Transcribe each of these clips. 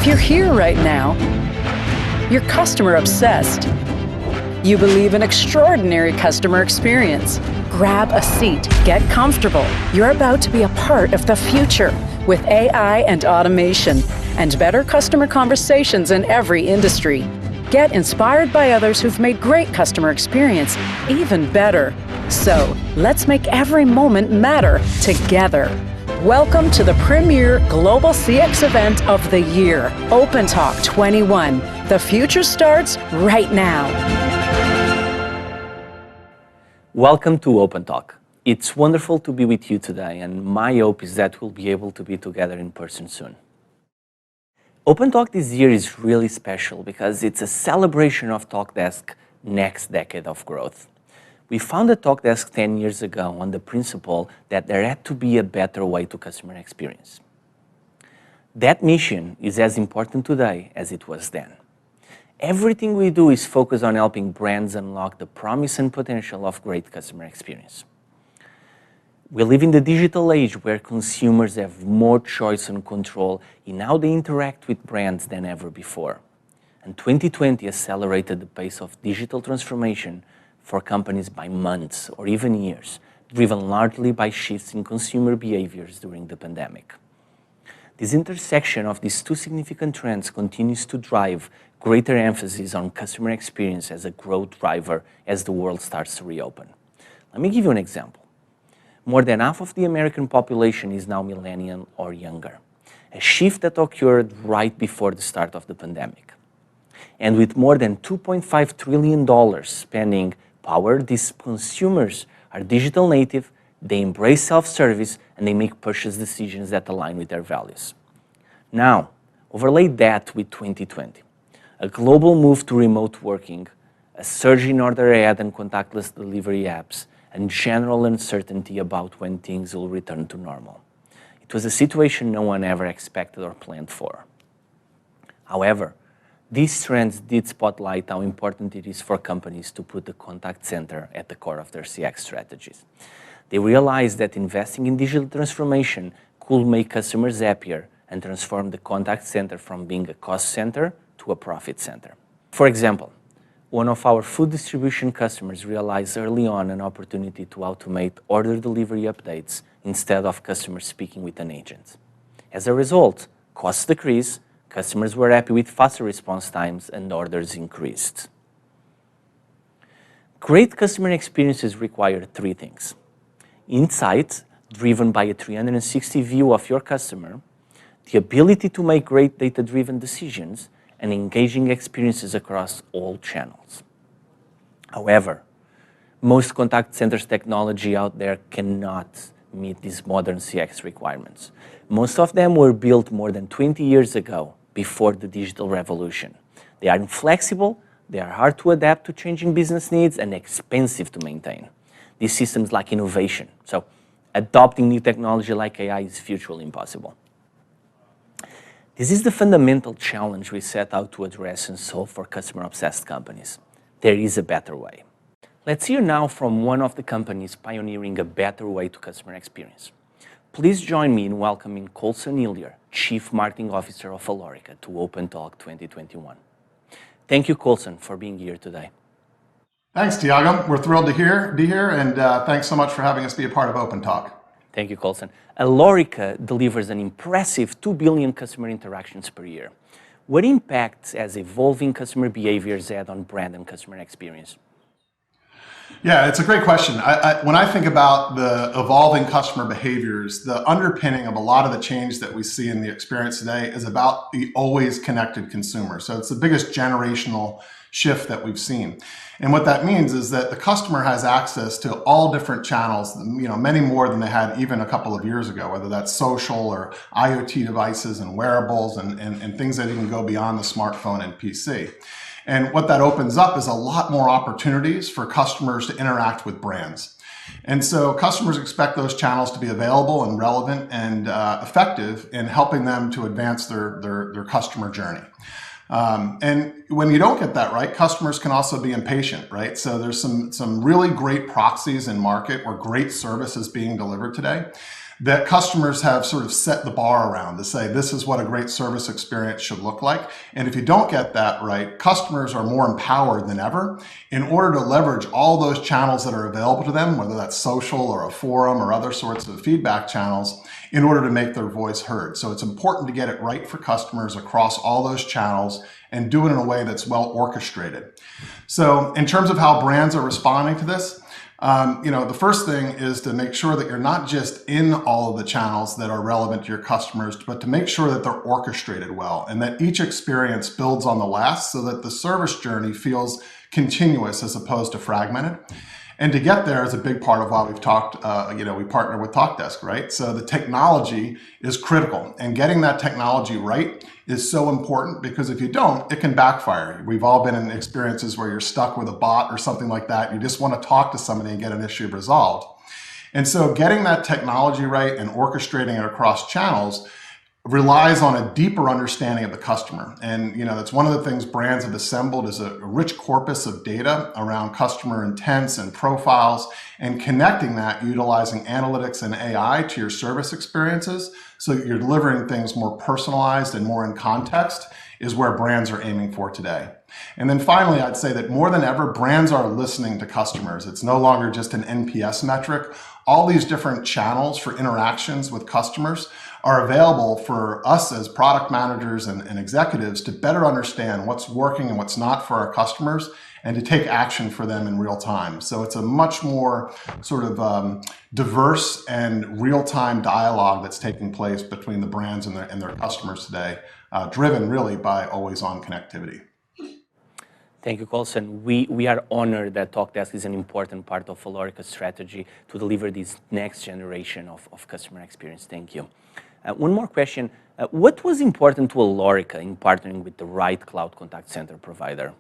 If you're here right now, you're customer obsessed. You believe in extraordinary customer experience. Grab a seat, get comfortable. You're about to be a part of the future with AI and automation and better customer conversations in every industry. Get inspired by others who've made great customer experience even better. So let's make every moment matter together. Welcome to the premier global CX event of the year, Opentalk 21. The future starts right now. Welcome to Opentalk. It's wonderful to be with you today, and my hope is that we'll be able to be together in person soon. Opentalk this year is really special because it's a celebration of TalkDesk's next decade of growth. We founded TalkDesk 10 years ago on the principle that there had to be a better way to customer experience. That mission is as important today as it was then. Everything we do is focused on helping brands unlock the promise and potential of great customer experience. We live in the digital age where consumers have more choice and control in how they interact with brands than ever before. And 2020 accelerated the pace of digital transformation for companies by months or even years, driven largely by shifts in consumer behaviors during the pandemic. This intersection of these two significant trends continues to drive greater emphasis on customer experience as a growth driver as the world starts to reopen. Let me give you an example. More than half of the American population is now millennial or younger, a shift that occurred right before the start of the pandemic. And with more than $2.5 trillion spending power, these consumers are digital native, they embrace self-service, and they make purchase decisions that align with their values. Now, overlay that with 2020, a global move to remote working, a surge in order ahead and contactless delivery apps, and general uncertainty about when things will return to normal. It was a situation no one ever expected or planned for. However, these trends did spotlight how important it is for companies to put the contact center at the core of their CX strategies. They realized that investing in digital transformation could make customers happier and transform the contact center from being a cost center to a profit center. For example, one of our food distribution customers realized early on an opportunity to automate order delivery updates instead of customers speaking with an agent. As a result, costs decreased, customers were happy with faster response times, and orders increased. Great customer experiences require three things: insight, driven by a 360 view of your customer, the ability to make great data-driven decisions, and engaging experiences across all channels. However, most contact centers technology out there cannot meet these modern CX requirements. Most of them were built more than 20 years ago, before the digital revolution. They are inflexible, they are hard to adapt to changing business needs, and expensive to maintain. These systems lack innovation, so adopting new technology like AI is virtually impossible. This is the fundamental challenge we set out to address and solve for customer-obsessed companies. There is a better way. Let's hear now from one of the companies pioneering a better way to customer experience. Please join me in welcoming Colson Hillier, Chief Marketing Officer of Alorica, to Opentalk 2021. Thank you, Colson, for being here today. Thanks, Tiago. We're thrilled to be here, and thanks so much for having us be a part of Opentalk. Thank you, Colson. Alorica delivers an impressive 2 billion customer interactions per year. What impact has evolving customer behaviors had on brand and customer experience? Yeah, it's a great question. When I think about the evolving customer behaviors, the underpinning of a lot of the change that we see in the experience today is about the always connected consumer. So it's the biggest generational shift that we've seen. And what that means is that the customer has access to all different channels, many more than they had even a couple of years ago, whether that's social or IoT devices and wearables and things that even go beyond the smartphone and PC. And what that opens up is a lot more opportunities for customers to interact with brands. And so customers expect those channels to be available and relevant and effective in helping them to advance their customer journey. And when you don't get that right, customers can also be impatient, right? So there's some really great proxies in market where great service is being delivered today that customers have sort of set the bar around to say, this is what a great service experience should look like. And if you don't get that right, customers are more empowered than ever in order to leverage all those channels that are available to them, whether that's social or a forum or other sorts of feedback channels, in order to make their voice heard. So it's important to get it right for customers across all those channels and do it in a way that's well orchestrated. So in terms of how brands are responding to this, the first thing is to make sure that you're not just in all of the channels that are relevant to your customers, but to make sure that they're orchestrated well and that each experience builds on the last so that the service journey feels continuous as opposed to fragmented. And to get there is a big part of why we've talked, we partner with TalkDesk, right? So the technology is critical, and getting that technology right is so important, because if you don't, it can backfire. We've all been in experiences where you're stuck with a bot or something like that. You just want to talk to somebody and get an issue resolved. And so getting that technology right and orchestrating it across channels relies on a deeper understanding of the customer. And that's one of the things brands have assembled, is a rich corpus of data around customer intents and profiles, and connecting that utilizing analytics and AI to your service experiences so that you're delivering things more personalized and more in context is where brands are aiming for today. And then finally, I'd say that more than ever, brands are listening to customers. It's no longer just an NPS metric. All these different channels for interactions with customers are available for us as product managers and executives to better understand what's working and what's not for our customers, and to take action for them in real time. So it's a much more sort of diverse and real-time dialogue that's taking place between the brands and their customers today, driven really by always-on connectivity. Thank you, Colson. We are honored that TalkDesk is an important part of Alorica's strategy to deliver this next generation of customer experience. Thank you. One more question. What was important to Alorica in partnering with the right cloud contact center provider?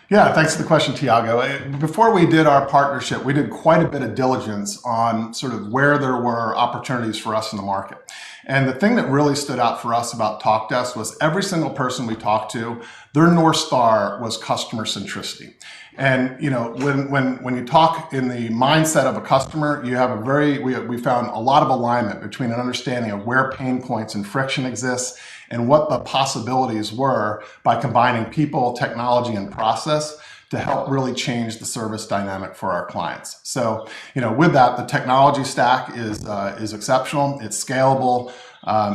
Yeah, thanks for the question, Tiago. Before we did our partnership, we did quite a bit of diligence on sort of where there were opportunities for us in the market. And the thing that really stood out for us about TalkDesk was every single person we talked to, their North Star was customer centricity. And when you talk in the mindset of a customer, you have we found a lot of alignment between an understanding of where pain points and friction exists and what the possibilities were by combining people, technology, and process to help really change the service dynamic for our clients. So, with that, the technology stack is exceptional. It's scalable,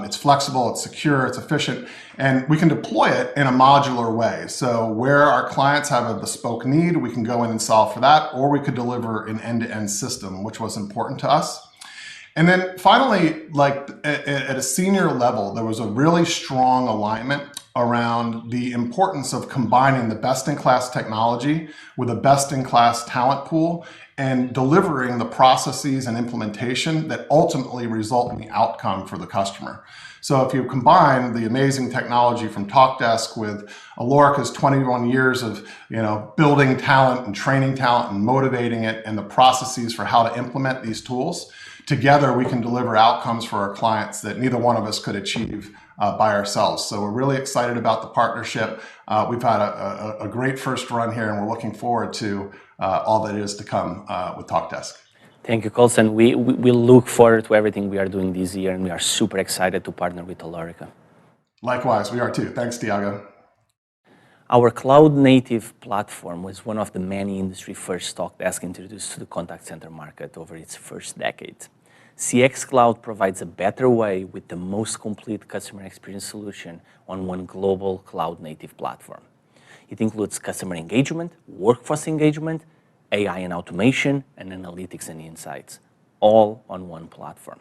it's flexible, it's secure, it's efficient, and we can deploy it in a modular way. So where our clients have a bespoke need, we can go in and solve for that, or we could deliver an end-to-end system, which was important to us. And then finally, at a senior level, there was a really strong alignment around the importance of combining the best-in-class technology with a best-in-class talent pool and delivering the processes and implementation that ultimately result in the outcome for the customer. So if you combine the amazing technology from TalkDesk with Alorica's 21 years of building talent and training talent and motivating it, and the processes for how to implement these tools, together we can deliver outcomes for our clients that neither one of us could achieve by ourselves. So we're really excited about the partnership. We've had a great first run here, and we're looking forward to all that is to come with TalkDesk. Thank you, Colson. We look forward to everything we are doing this year, and we are super excited to partner with Alorica. Likewise, we are too. Thanks, Tiago. Our cloud-native platform was one of the many industry-first TalkDesk introduced to the contact center market over its first decade. CX Cloud provides a better way with the most complete customer experience solution on one global cloud-native platform. It includes customer engagement, workforce engagement, AI and automation, and analytics and insights, all on one platform.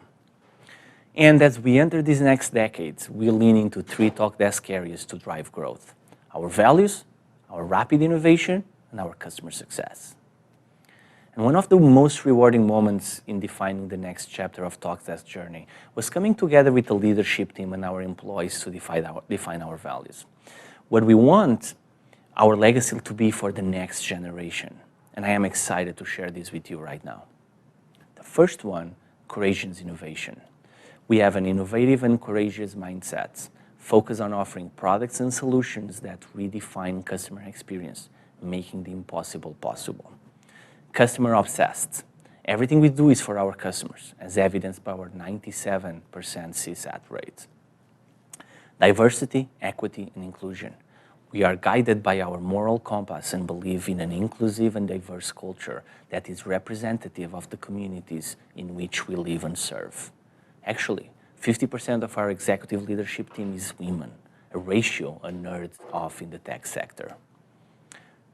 And as we enter these next decades, we lean into 3 TalkDesk areas to drive growth: our values, our rapid innovation, and our customer success. And one of the most rewarding moments in defining the next chapter of TalkDesk's journey was coming together with the leadership team and our employees to define our values. What we want our legacy to be for the next generation. And I am excited to share this with you right now. The first one, courageous innovation. We have an innovative and courageous mindset, focused on offering products and solutions that redefine customer experience, making the impossible possible. Customer obsessed. Everything we do is for our customers, as evidenced by our 97% CSAT rate. Diversity, equity, and inclusion. We are guided by our moral compass and believe in an inclusive and diverse culture that is representative of the communities in which we live and serve. Actually, 50% of our executive leadership team is women, a ratio unheard of in the tech sector.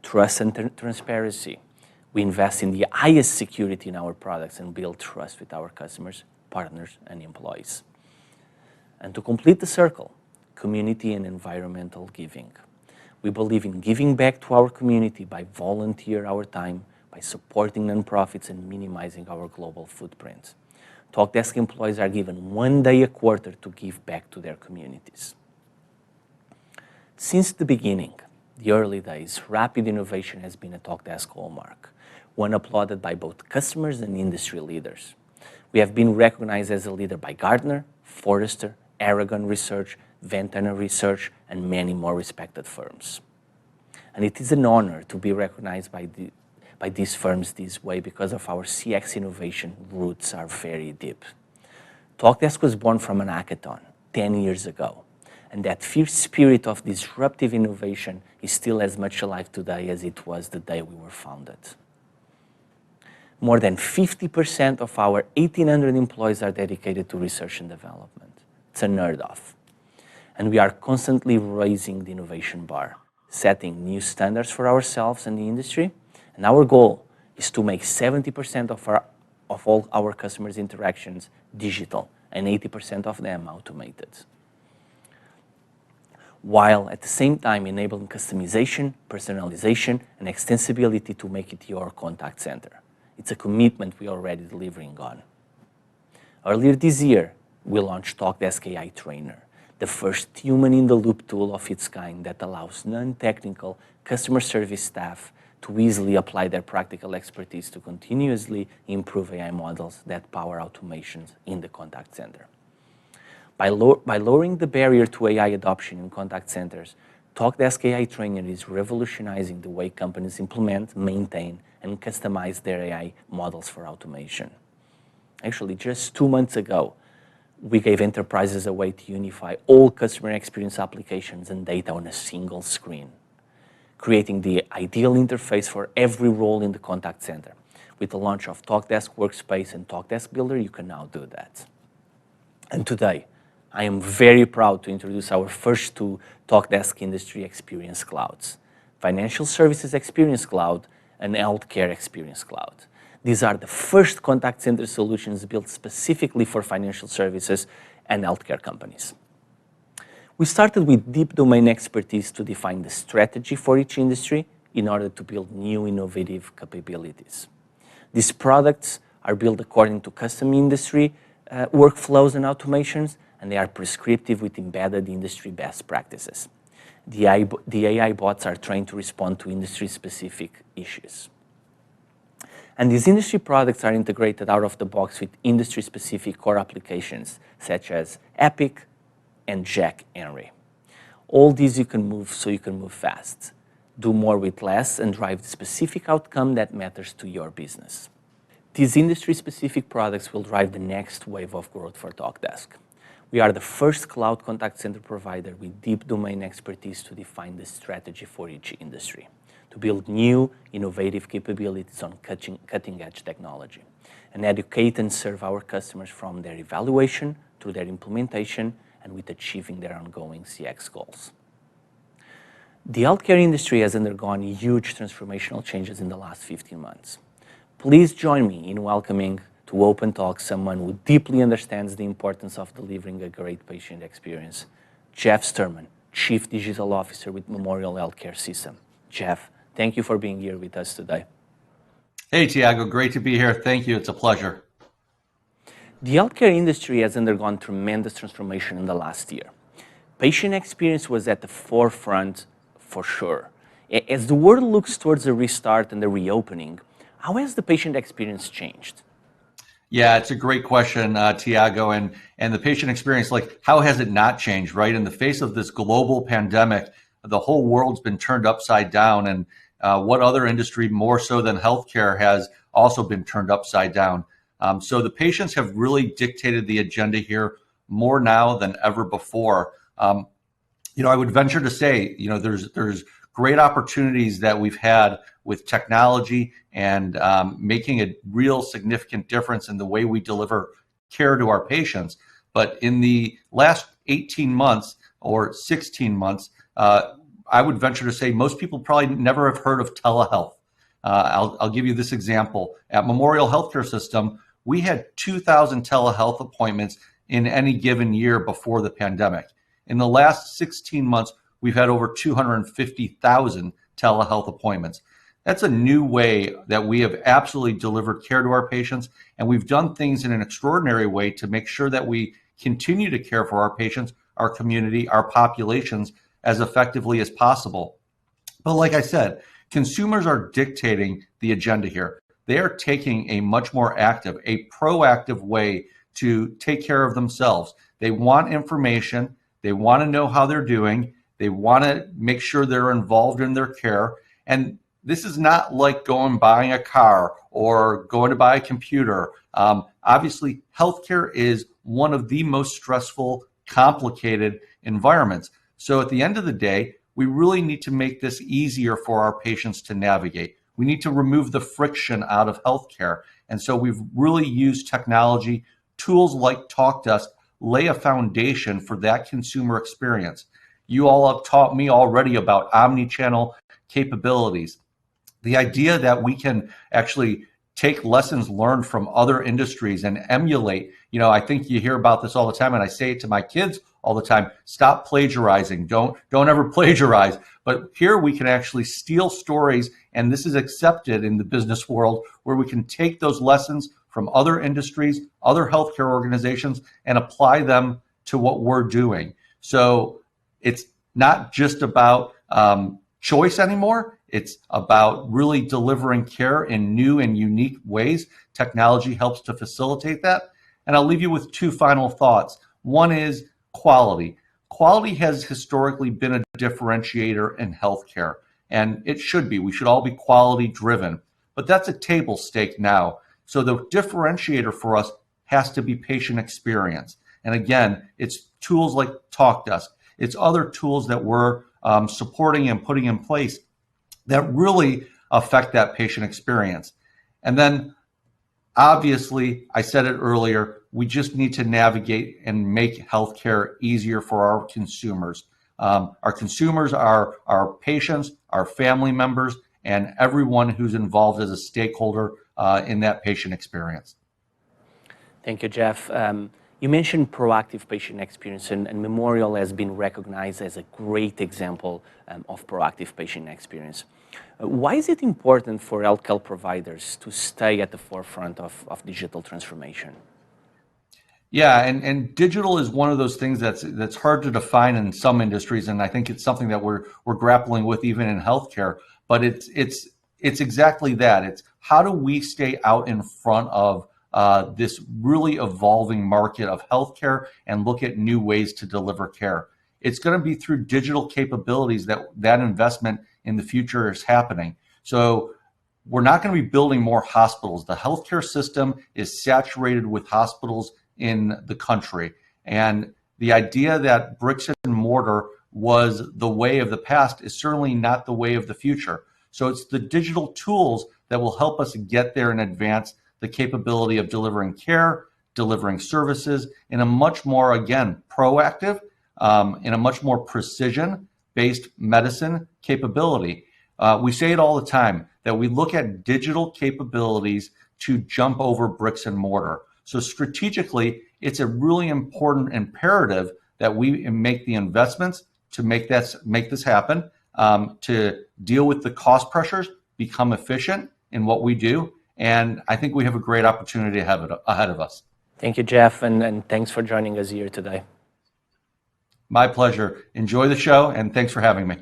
Trust and transparency. We invest in the highest security in our products and build trust with our customers, partners, and employees. And to complete the circle, community and environmental giving. We believe in giving back to our community by volunteering our time, by supporting nonprofits, and minimizing our global footprint. Talkdesk employees are given 1 day a quarter to give back to their communities. Since the beginning, the early days, rapid innovation has been a Talkdesk hallmark, one applauded by both customers and industry leaders. We have been recognized as a leader by Gartner, Forrester, Aragon Research, Ventana Research, and many more respected firms. And it is an honor to be recognized by these firms this way because of our CX innovation roots are very deep. Talkdesk was born from an hackathon 10 years ago, and that fierce spirit of disruptive innovation is still as much alive today as it was the day we were founded. More than 50% of our 1,800 employees are dedicated to research and development. It's unheard of. And we are constantly raising the innovation bar, setting new standards for ourselves and the industry. And our goal is to make 70% of all our customers' interactions digital and 80% of them automated, while at the same time enabling customization, personalization, and extensibility to make it your contact center. It's a commitment we are already delivering on. Earlier this year, we launched Talkdesk AI Trainer, the first human-in-the-loop tool of its kind that allows non-technical customer service staff to easily apply their practical expertise to continuously improve AI models that power automations in the contact center. By lowering the barrier to AI adoption in contact centers, Talkdesk AI Trainer is revolutionizing the way companies implement, maintain, and customize their AI models for automation. Actually, just 2 months ago, we gave enterprises a way to unify all customer experience applications and data on a single screen, creating the ideal interface for every role in the contact center. With the launch of Talkdesk Workspace and Talkdesk Builder, you can now do that. And today, I am very proud to introduce our first two Talkdesk Industry Experience Clouds, Financial Services Experience Cloud and Healthcare Experience Cloud. These are the first contact center solutions built specifically for financial services and healthcare companies. We started with deep domain expertise to define the strategy for each industry in order to build new innovative capabilities. These products are built according to custom industry workflows and automations, and they are prescriptive with embedded industry best practices. The AI bots are trained to respond to industry-specific issues. And these industry products are integrated out of the box with industry-specific core applications, such as Epic and Jack Henry. All these you can move so you can move fast, do more with less, and drive the specific outcome that matters to your business. These industry-specific products will drive the next wave of growth for Talkdesk. We are the first cloud contact center provider with deep domain expertise to define the strategy for each industry, to build new, innovative capabilities on cutting-edge technology, and educate and serve our customers from their evaluation to their implementation and with achieving their ongoing CX goals. The healthcare industry has undergone huge transformational changes in the last 15 months. Please join me in welcoming to Opentalk someone who deeply understands the importance of delivering a great patient experience, Jeff Sturman, Chief Digital Officer with Memorial Healthcare System. Jeff, thank you for being here with us today. Hey, Tiago, great to be here. Thank you. It's a pleasure. The healthcare industry has undergone tremendous transformation in the last year. Patient experience was at the forefront for sure. As the world looks towards a restart and the reopening, how has the patient experience changed? Yeah, it's a great question, Tiago. And the patient experience, like, how has it not changed, right? In the face of this global pandemic, the whole world's been turned upside down. And what other industry more so than healthcare has also been turned upside down. So the patients have really dictated the agenda here more now than ever before. I would venture to say, there's great opportunities that we've had with technology and making a real significant difference in the way we deliver care to our patients. But in the last 18 months or 16 months, I would venture to say most people probably never have heard of telehealth. I'll give you this example. At Memorial Healthcare System, we had 2,000 telehealth appointments in any given year before the pandemic. In the last 16 months, we've had over 250,000 telehealth appointments. That's a new way that we have absolutely delivered care to our patients, and we've done things in an extraordinary way to make sure that we continue to care for our patients, our community, our populations as effectively as possible. But like I said, consumers are dictating the agenda here. They are taking a much more active, a proactive way to take care of themselves. They want information. They want to know how they're doing. They want to make sure they're involved in their care. And this is not like going and buying a car or going to buy a computer. Obviously, healthcare is one of the most stressful, complicated environments. So at the end of the day, we really need to make this easier for our patients to navigate. We need to remove the friction out of healthcare. And so we've really used technology, tools like TalkDesk, lay a foundation for that consumer experience. You all have taught me already about omni-channel capabilities. The idea that we can actually take lessons learned from other industries and emulate, I think you hear about this all the time, and I say it to my kids all the time: stop plagiarizing. Don't ever plagiarize. But here we can actually steal stories, and this is accepted in the business world, where we can take those lessons from other industries, other healthcare organizations, and apply them to what we're doing. So it's not just about choice anymore. It's about really delivering care in new and unique ways. Technology helps to facilitate that. And I'll leave you with two final thoughts. One is quality. Quality has historically been a differentiator in healthcare, and it should be. We should all be quality driven, but that's a table stake now. So the differentiator for us has to be patient experience. And again, it's tools like TalkDesk. It's other tools that we're supporting and putting in place that really affect that patient experience. And then obviously, I said it earlier, we just need to navigate and make healthcare easier for our consumers. Our consumers are our patients, our family members, and everyone who's involved as a stakeholder in that patient experience. Thank you, Jeff. You mentioned proactive patient experience, and Memorial has been recognized as a great example of proactive patient experience. Why is it important for healthcare providers to stay at the forefront of digital transformation? Yeah, and digital is one of those things that's hard to define in some industries, and I think it's something that we're grappling with even in healthcare. But it's exactly that. It's how do we stay out in front of this really evolving market of healthcare and look at new ways to deliver care. It's going to be through digital capabilities that investment in the future is happening. So we're not going to be building more hospitals. The healthcare system is saturated with hospitals in the country. And the idea that bricks and mortar was the way of the past is certainly not the way of the future. So it's the digital tools that will help us get there and advance the capability of delivering care, delivering services in a much more, again, proactive, in a much more precision-based medicine capability. We say it all the time that we look at digital capabilities to jump over bricks and mortar. So strategically, it's a really important imperative that we make the investments to make this happen, to deal with the cost pressures, become efficient in what we do. And I think we have a great opportunity ahead of us. Thank you, Jeff, and thanks for joining us here today. My pleasure. Enjoy the show, and thanks for having me.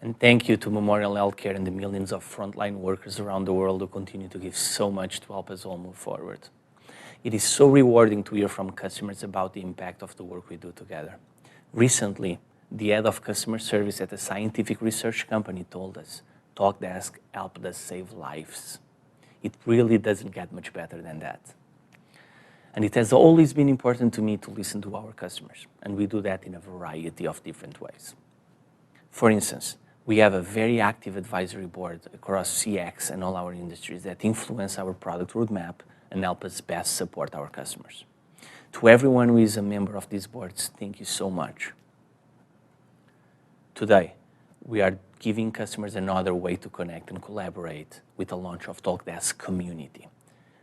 And thank you to Memorial Healthcare and the millions of frontline workers around the world who continue to give so much to help us all move forward. It is so rewarding to hear from customers about the impact of the work we do together. Recently, the head of customer service at a scientific research company told us TalkDesk helped us save lives. It really doesn't get much better than that. And it has always been important to me to listen to our customers, and we do that in a variety of different ways. For instance, we have a very active advisory board across CX and all our industries that influence our product roadmap and help us best support our customers. To everyone who is a member of these boards, thank you so much. Today, we are giving customers another way to connect and collaborate with the launch of Talkdesk Community.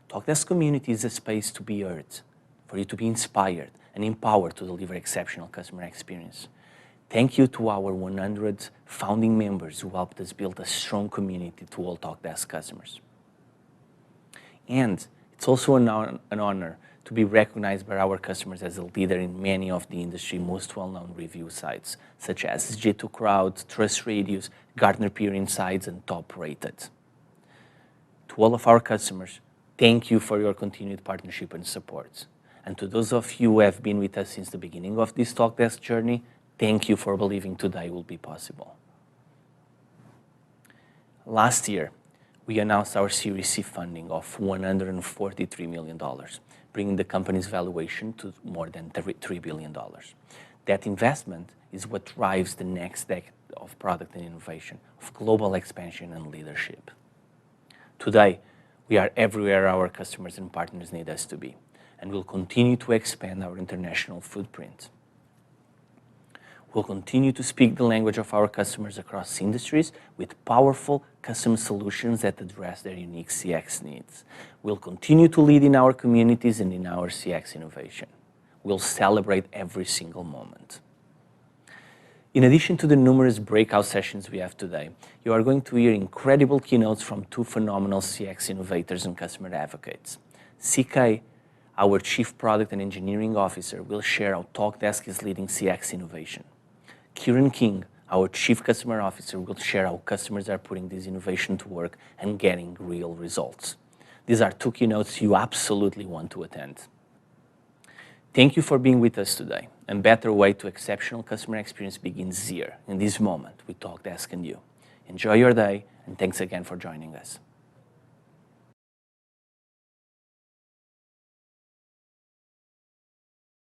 Talkdesk Community is a space to be heard, for you to be inspired and empowered to deliver exceptional customer experience. Thank you to our 100 founding members who helped us build a strong community to all Talkdesk customers. And it's also an honor to be recognized by our customers as a leader in many of the industry most well-known review sites, such as G2 Crowd, TrustRadius, Gartner Peer Insights, and Top Rated. To all of our customers, thank you for your continued partnership and support. And to those of you who have been with us since the beginning of this Talkdesk journey, thank you for believing today will be possible. Last year, we announced our Series C funding of $143 million, bringing the company's valuation to more than $3 billion. That investment is what drives the next decade of product and innovation, of global expansion and leadership. Today, we are everywhere our customers and partners need us to be, and we'll continue to expand our international footprint. We'll continue to speak the language of our customers across industries with powerful custom solutions that address their unique CX needs. We'll continue to lead in our communities and in our CX innovation. We'll celebrate every single moment. In addition to the numerous breakout sessions we have today, you are going to hear incredible keynotes from two phenomenal CX innovators and customer advocates. CK, our Chief Product and Engineering Officer, will share how Talkdesk is leading CX innovation. Kieran King, our Chief Customer Officer, will share how customers are putting this innovation to work and getting real results. These are two keynotes you absolutely want to attend. Thank you for being with us today. And better way to exceptional customer experience begins here, in this moment, with Talkdesk and you. Enjoy your day, and thanks again for joining us.